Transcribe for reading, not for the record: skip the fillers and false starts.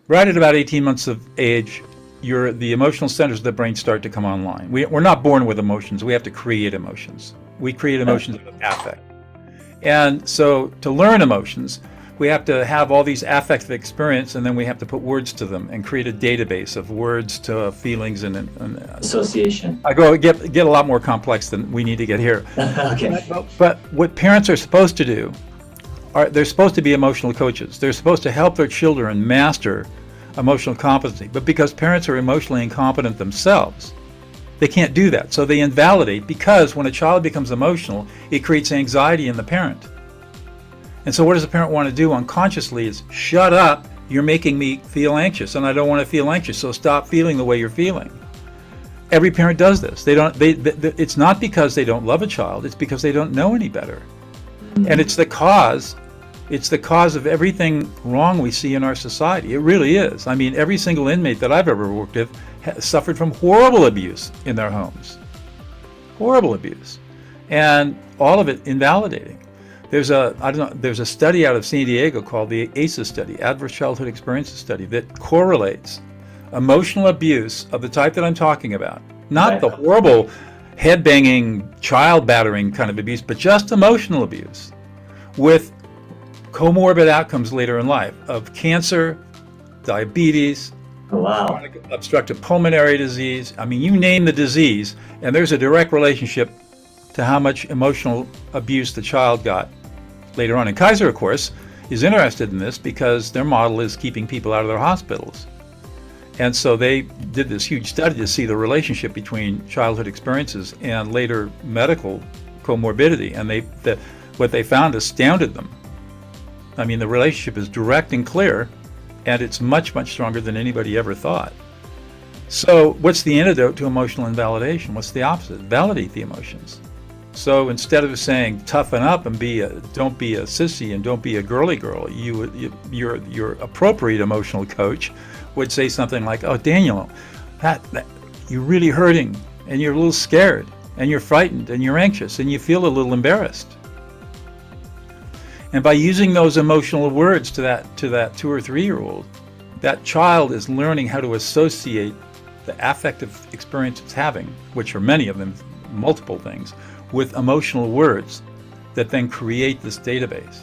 Right at about 18 months of age, the emotional centers of the brain start to come online. We're not born with emotions. We have to create emotions. We create emotions out of affect. And so to learn emotions, we have to have all these affective experience, and then we have to put words to them and create a database of words to feelings and association. I get a lot more complex than we need to get here. Okay. But what parents are supposed to do they're supposed to be emotional coaches. They're supposed to help their children master emotional competency. But because parents are emotionally incompetent themselves, they can't do that. So they invalidate, because when a child becomes emotional, it creates anxiety in the parent. And so what does a parent want to do unconsciously is, shut up, you're making me feel anxious, and I don't want to feel anxious, so stop feeling the way you're feeling. Every parent does this. It's not because they don't love a child, it's because they don't know any better. And it's the cause of everything wrong we see in our society. It really is. I mean, every single inmate that I've ever worked with has suffered from horrible abuse in their homes. Horrible abuse. And all of it invalidating. There's a study out of San Diego called the ACEs study, Adverse Childhood Experiences study, that correlates emotional abuse of the type that I'm talking about, not the horrible head-banging, child-battering kind of abuse, but just emotional abuse, with comorbid outcomes later in life of cancer, diabetes, chronic obstructive pulmonary disease. I mean, you name the disease, and there's a direct relationship to how much emotional abuse the child got later on. And Kaiser, of course, is interested in this because their model is keeping people out of their hospitals. And so they did this huge study to see the relationship between childhood experiences and later medical comorbidity. And what they found astounded them. I mean, the relationship is direct and clear, and it's much, much stronger than anybody ever thought. So what's the antidote to emotional invalidation? What's the opposite? Validate the emotions. So instead of saying toughen up and don't be a sissy and don't be a girly girl, your appropriate emotional coach would say something like, "Oh, Daniel, you're really hurting, and you're a little scared, and you're frightened, and you're anxious, and you feel a little embarrassed." And by using those emotional words to that 2 or 3-year-old, that child is learning how to associate the affective experience it's having, which are many of them, multiple things, with emotional words that then create this database.